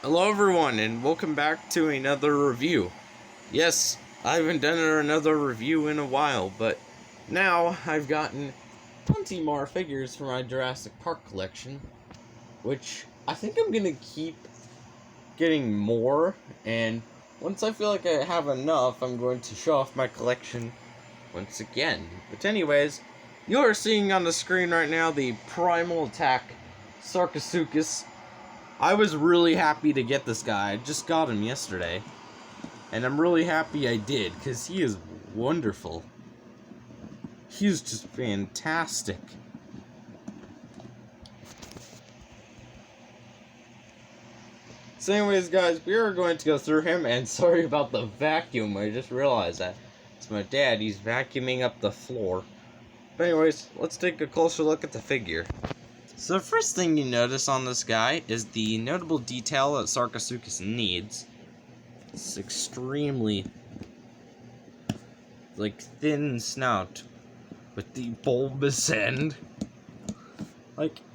Hello everyone and welcome back to another review. Yes, I haven't done another review in a while, but now I've gotten plenty more figures for my Jurassic Park collection, which I think I'm gonna keep getting more, and once I feel like I have enough, I'm going to show off my collection once again. But anyways, you are seeing on the screen right now the primal attack sarcosuchus. I was really happy to get this guy. I just got him yesterday. And I'm really happy I did, because he is wonderful. He's just fantastic. So anyways, guys, we are going to go through him, and sorry about the vacuum. I just realized that. It's my dad. He's vacuuming up the floor. But anyways, let's take a closer look at the figure. So the first thing you notice on this guy is the notable detail that sarcosuchus needs. It's extremely, thin snout with the bulbous end.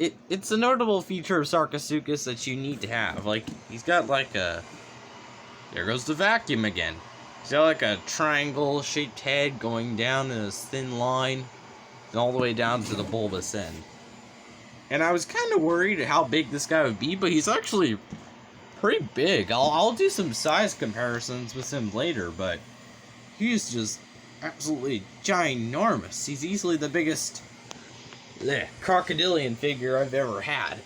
It's a notable feature of sarcosuchus that you need to have. He's got there goes the vacuum again. He's got a triangle-shaped head going down in a thin line, and all the way down to the bulbous end. And I was kind of worried how big this guy would be, but he's actually pretty big. I'll do some size comparisons with him later, but he's just absolutely ginormous. He's easily the biggest crocodilian figure I've ever had.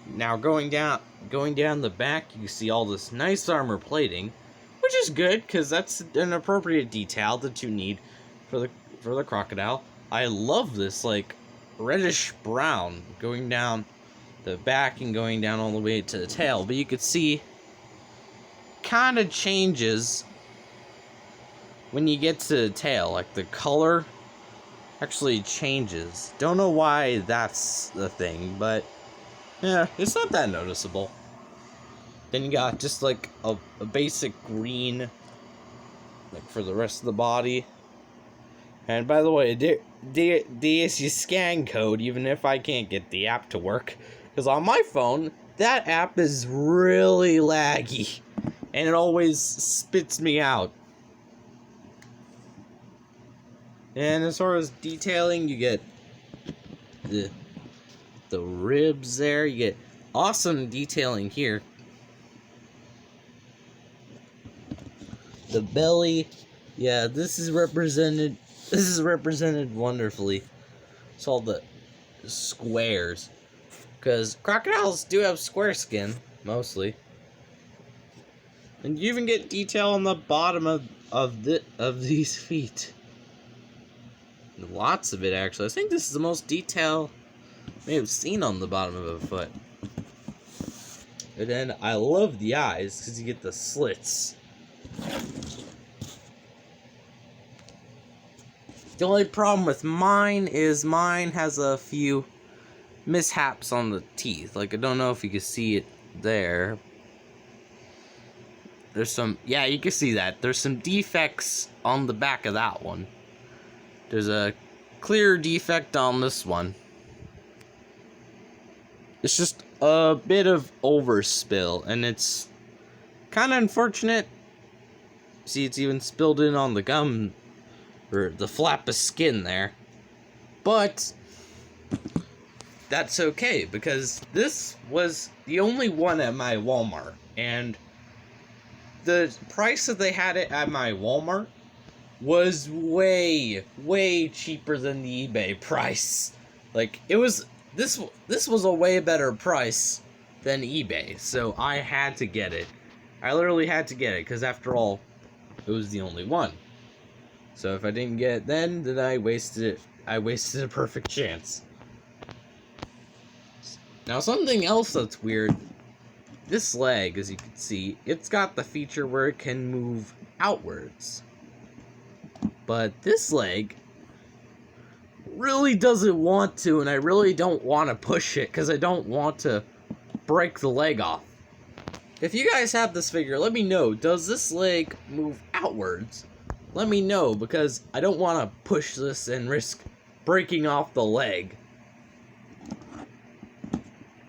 Now going down the back, you see all this nice armor plating, which is good because that's an appropriate detail that you need for the crocodile. I love this reddish brown going down the back and going down all the way to the tail, but you could see kind of changes when you get to the tail. The color actually changes. Don't know why that's the thing, but yeah, it's not that noticeable. Then you got just a basic green for the rest of the body. And by the way, there's your scan code, even if I can't get the app to work. Because on my phone, that app is really laggy. And it always spits me out. And as far as detailing, you get the ribs there. You get awesome detailing here. The belly, yeah, this is represented wonderfully. It's all the squares, because crocodiles do have square skin mostly, and you even get detail on the bottom of these feet. Lots of it, actually. I think this is the most detail I may have seen on the bottom of a foot. And then I love the eyes because you get the slits. The only problem with mine is mine has a few mishaps on the teeth. I don't know if you can see it there. There's some, yeah, you can see that. There's some defects on the back of that one. There's a clear defect on this one. It's just a bit of overspill, and it's kind of unfortunate. See, it's even spilled in on the gum, or the flap of skin there. But that's okay, because this was the only one at my Walmart, and the price that they had it at my Walmart was way cheaper than the eBay price. This was a way better price than eBay, so I had to get it. I literally had to get it, because after all, it was the only one. So if I didn't get it then I wasted it. I wasted a perfect chance. Now something else that's weird, this leg, as you can see, it's got the feature where it can move outwards. But this leg really doesn't want to, and I really don't want to push it because I don't want to break the leg off. If you guys have this figure, let me know, does this leg move outwards? Let me know, because I don't want to push this and risk breaking off the leg.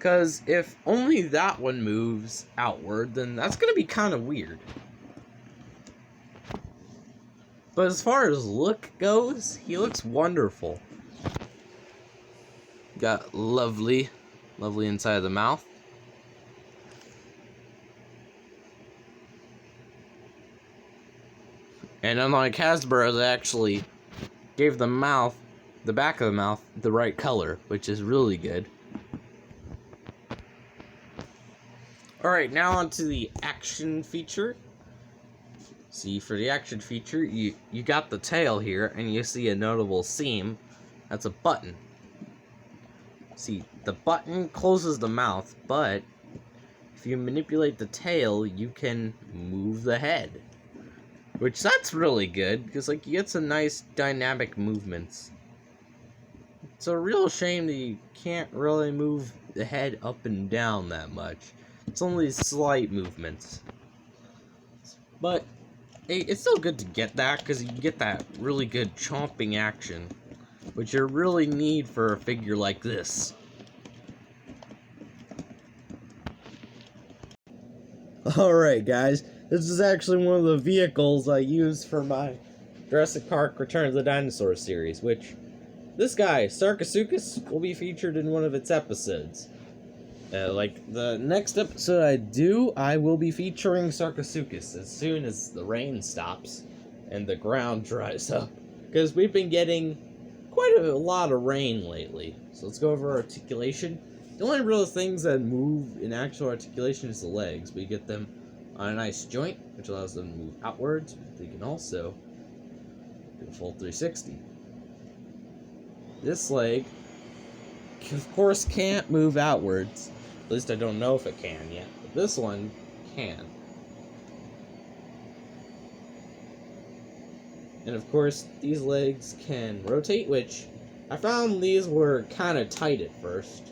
Because if only that one moves outward, then that's going to be kind of weird. But as far as look goes, he looks wonderful. Got lovely inside of the mouth. And unlike Hasbro, they actually gave the back of the mouth, the right color, which is really good. Alright, now on to the action feature. See, for the action feature, you got the tail here, and you see a notable seam. That's a button. See, the button closes the mouth, but if you manipulate the tail, you can move the head. Which, that's really good, because, like, you get some nice dynamic movements. It's a real shame that you can't really move the head up and down that much. It's only slight movements. But it's still good to get that, because you get that really good chomping action, which you really need for a figure like this. Alright guys, this is actually one of the vehicles I use for my Jurassic Park Return of the Dinosaurs series, which this guy, Sarcosuchus, will be featured in one of its episodes. Like the next episode I will be featuring Sarcosuchus as soon as the rain stops and the ground dries up. Because we've been getting quite a lot of rain lately. So let's go over articulation. The only real things that move in actual articulation is the legs. We get them on a nice joint, which allows them to move outwards. They can also do a full 360. This leg, of course, can't move outwards. At least I don't know if it can yet. But this one can. And of course, these legs can rotate, which I found these were kind of tight at first.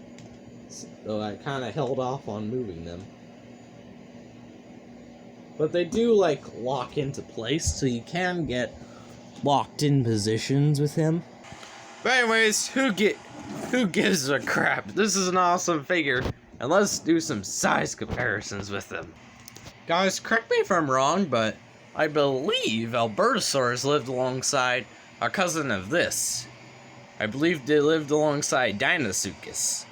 So I kind of held off on moving them. But they do, like, lock into place, so you can get locked in positions with him. But anyways, who gives a crap? This is an awesome figure, and let's do some size comparisons with them. Guys, correct me if I'm wrong, but I believe Albertosaurus lived alongside a cousin of this. I believe they lived alongside Dinosuchus.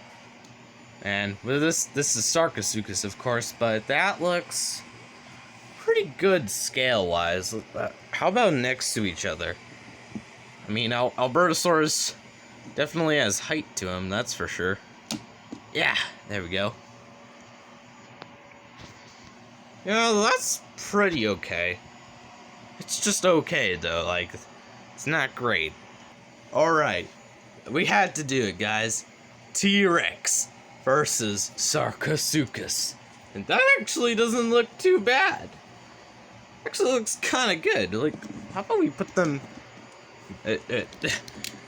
And with this is Sarcosuchus, of course, but that looks pretty good scale-wise. How about next to each other? I mean, Albertosaurus definitely has height to him, that's for sure. Yeah, there we go. Yeah, that's pretty okay. It's just okay, though. Like, it's not great. Alright, we had to do it, guys. T-Rex versus Sarcosuchus. And that actually doesn't look too bad. Actually looks kind of good. Like, how about we put them...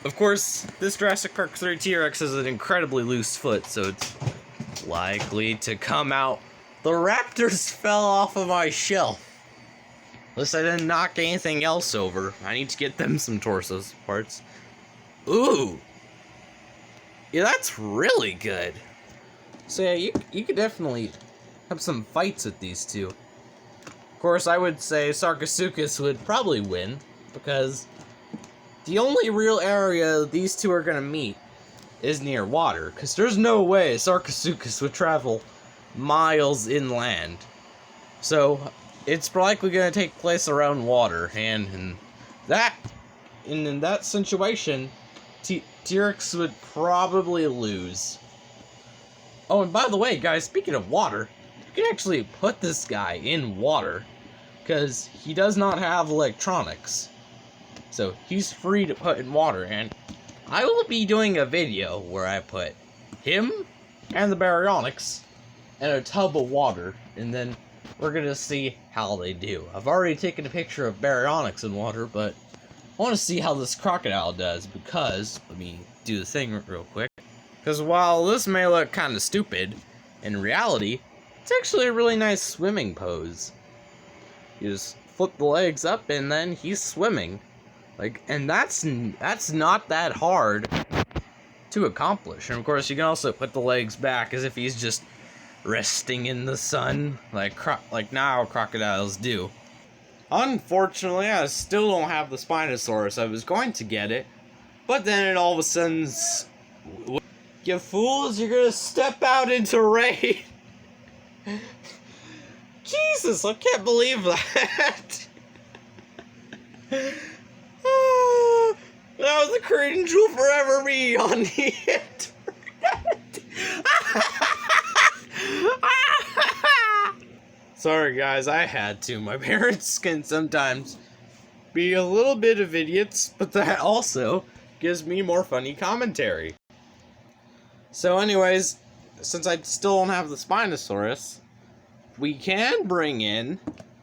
Of course, this Jurassic Park 3 T-Rex has an incredibly loose foot, so it's likely to come out. The raptors fell off of my shelf. At least I didn't knock anything else over. I need to get them some torso parts. Ooh! Yeah, that's really good. So yeah, you could definitely have some fights with these two. Of course, I would say Sarcosuchus would probably win, because the only real area these two are going to meet is near water, because there's no way Sarcosuchus would travel miles inland. So it's likely going to take place around water, and in that situation, T-Rex would probably lose. Oh, and by the way, guys, speaking of water, you can actually put this guy in water, because he does not have electronics. So he's free to put in water, and I will be doing a video where I put him and the baryonyx in a tub of water, and then we're gonna see how they do. I've already taken a picture of baryonyx in water, but I want to see how this crocodile does, because, let me do the thing real quick, because while this may look kind of stupid, in reality, it's actually a really nice swimming pose. You just flip the legs up, and then he's swimming. Like, and that's not that hard to accomplish. And of course, you can also put the legs back as if he's just resting in the sun, like now crocodiles do. Unfortunately, I still don't have the Spinosaurus. I was going to get it, but then it all of a sudden, you fools, you're gonna step out into rain. Jesus, I can't believe that. That was the cringe will forever be on the internet. Sorry guys, I had to. My parents can sometimes be a little bit of idiots, but that also gives me more funny commentary. So anyways, since I still don't have the Spinosaurus, we can bring in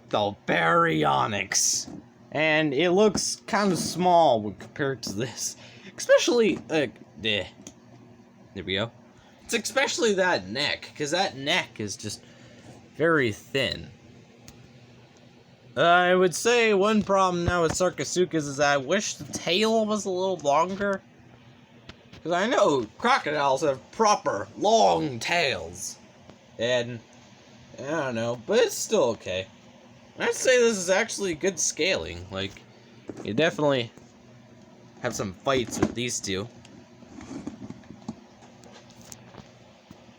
the Baryonyx. And it looks kind of small when compared to this. Especially, there we go. It's especially that neck, because that neck is just very thin. I would say one problem now with sarcosuchus is I wish the tail was a little longer. Because I know crocodiles have proper long tails. And, I don't know, but it's still okay. I'd say this is actually good scaling. Like, you definitely have some fights with these two.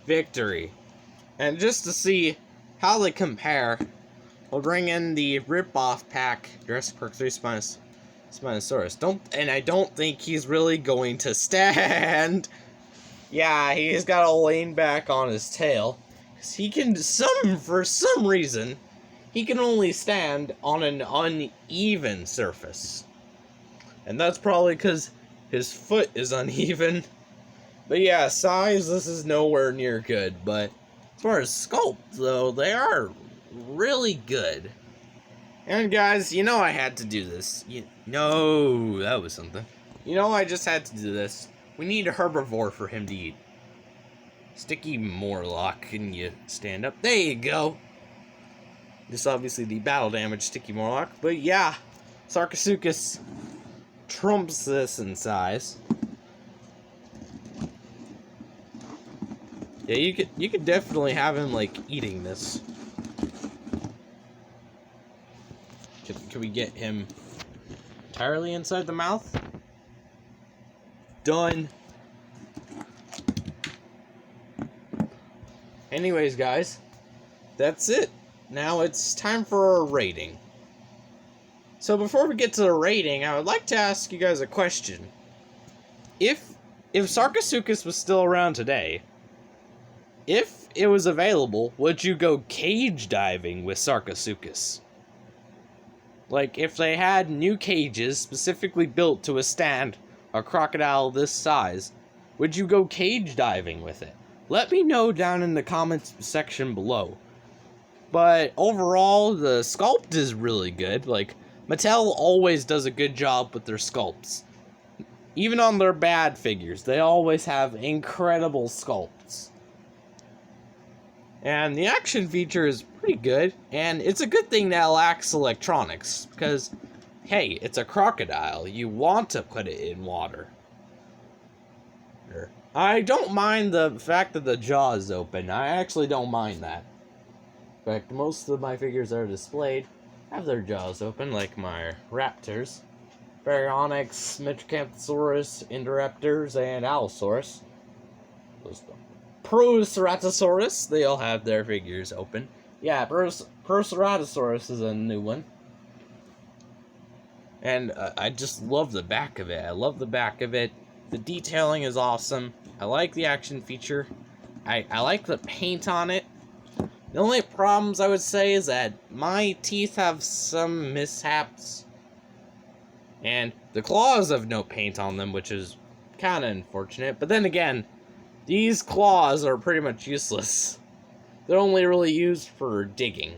Victory. And just to see how they compare, we'll bring in the rip-off pack Jurassic Park 3 Spinosaurus. And I don't think he's really going to stand. Yeah, he's got to lean back on his tail. Because he can, for some reason, he can only stand on an uneven surface. And that's probably because his foot is uneven. But yeah, size, this is nowhere near good. But as far as sculpt, though, they are really good. And guys, you know I had to do this. No, that was something. You know I just had to do this. We need a herbivore for him to eat. Sticky Morlock, can you stand up? There you go. This is obviously the battle damage Sticky Morlock, but yeah, Sarcosuchus trumps this in size. Yeah, you could definitely have him like eating this. Can we get him entirely inside the mouth? Done. Anyways, guys, that's it. Now it's time for a rating. So before we get to the rating, I would like to ask you guys a question. If Sarcosuchus was still around today, if it was available, would you go cage diving with Sarcosuchus? Like, if they had new cages specifically built to withstand a crocodile this size, would you go cage diving with it? Let me know down in the comments section below. But overall, the sculpt is really good. Like, Mattel always does a good job with their sculpts. Even on their bad figures, they always have incredible sculpts. And the action feature is pretty good, and it's a good thing that it lacks electronics, because, hey, it's a crocodile. You want to put it in water. I don't mind the fact that the jaw is open. I actually don't mind that. In fact, most of my figures that are displayed have their jaws open, like my raptors, Baryonyx, Metracanthosaurus, Indoraptors, and Allosaurus. Proceratosaurus, they all have their figures open. Yeah, Proceratosaurus is a new one. And I just love the back of it. I love the back of it. The detailing is awesome. I like the action feature. I like the paint on it. The only problems I would say is that my teeth have some mishaps. And the claws have no paint on them, which is kind of unfortunate. But then again, these claws are pretty much useless. They're only really used for digging.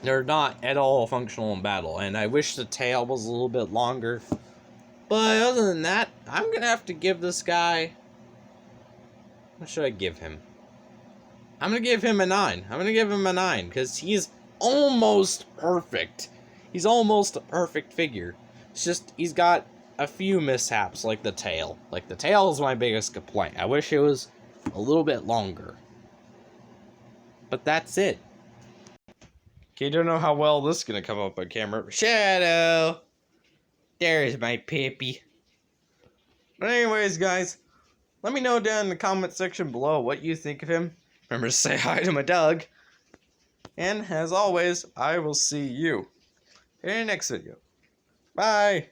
They're not at all functional in battle. And I wish the tail was a little bit longer. But other than that, I'm going to have to give this guy... What should I give him? I'm going to give him a 9. I'm going to give him a 9, because he's almost perfect. He's almost a perfect figure. It's just, he's got a few mishaps, like the tail. Like, the tail is my biggest complaint. I wish it was a little bit longer. But that's it. Okay, don't know how well this is gonna come up on camera. Shadow! There's my Pippi. But anyways, guys, let me know down in the comment section below what you think of him. Remember to say hi to my dog. And as always, I will see you in the next video. Bye!